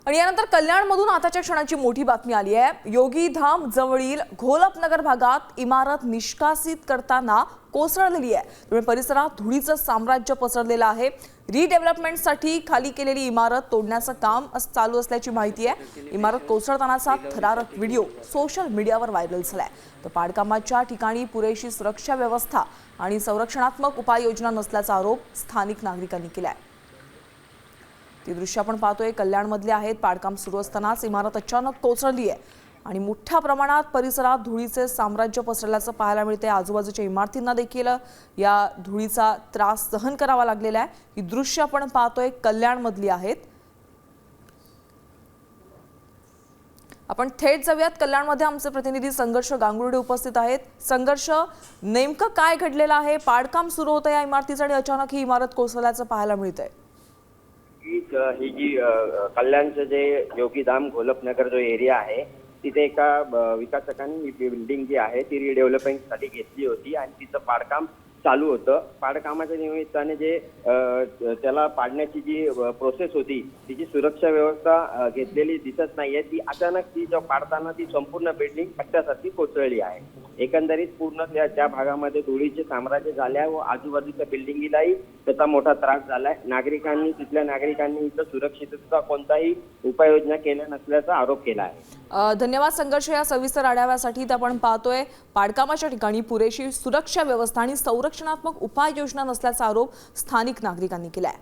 आणि यानंतर कल्याणमधून आताच्या क्षणाची मोठी बातमी आली आहे। योगी धाम जवळील घोलपनगर भागात इमारत निष्कासित करताना कोसळलेली आहे। त्यामुळे परिसरात धुळीचं साम्राज्य पसरलेलं आहे। रिडेव्हलपमेंटसाठी खाली केलेली इमारत तोडण्याचं काम चालू असल्याची माहिती आहे। इमारत कोसळतानाचा थरारक व्हिडिओ सोशल मीडियावर व्हायरल झालाय। तर पाडकामाच्या ठिकाणी पुरेशी सुरक्षा व्यवस्था आणि संरक्षणात्मक उपाययोजना नसल्याचा आरोप स्थानिक नागरिकांनी केलाय। ती दृश्य आपण पाहतोय कल्याणमधले आहेत। पाडकाम सुरू असतानाच इमारत अचानक कोसळली आहे आणि मोठ्या प्रमाणात परिसरात धुळीचे साम्राज्य पसरल्याचं पाहायला मिळते। आजूबाजूच्या इमारतींना देखील या धुळीचा त्रास सहन करावा लागलेला आहे। ही दृश्य आपण पाहतोय कल्याणमधली आहेत। आपण थेट जाऊयात कल्याणमध्ये। आमचे प्रतिनिधी संघर्ष गांगुर्डे उपस्थित आहेत। संघर्ष, नेमकं काय घडलेलं आहे? पाडकाम सुरू होतं या इमारतीचं आणि अचानक ही इमारत कोसळल्याचं पाहायला मिळतंय। ही जी कल्याणचं जे योगीधाम घोलपनगर जो एरिया आहे तिथे एका विकासकांनी ही बिल्डिंग जी आहे ती रिडेव्हलपमेंटसाठी घेतली होती आणि तिचं पाडकाम चालू होतं। पाडकामाच्या निमित्ताने जे त्याला पाडण्याची जी प्रोसेस होती तिची सुरक्षा व्यवस्था घेतलेली दिसत नाहीये। ती अचानक ती जो पाडताना ती संपूर्ण बिल्डिंग पट्ट्यासारखी कोसळली आहे। एकंदरीत पूर्ण त्या भागामध्ये धुळीचे साम्राज्य झाले व आजूबाजूच्या बिल्डिंगीलाही त्याचा मोठा त्रास झालाय। तिथल्या नागरिकांनी इथं सुरक्षिततेचा कोणताही उपाययोजना केल्या नसल्याचा आरोप केला आहे। धन्यवाद संघर्ष या सविस्तर आढाव्यासाठी। आपण पाहतोय पाडकामाच्या ठिकाणी पुरेशी सुरक्षा व्यवस्था आणि संरक्षणात्मक उपाययोजना नसल्याचा आरोप स्थानिक नागरिकांनी केलाय।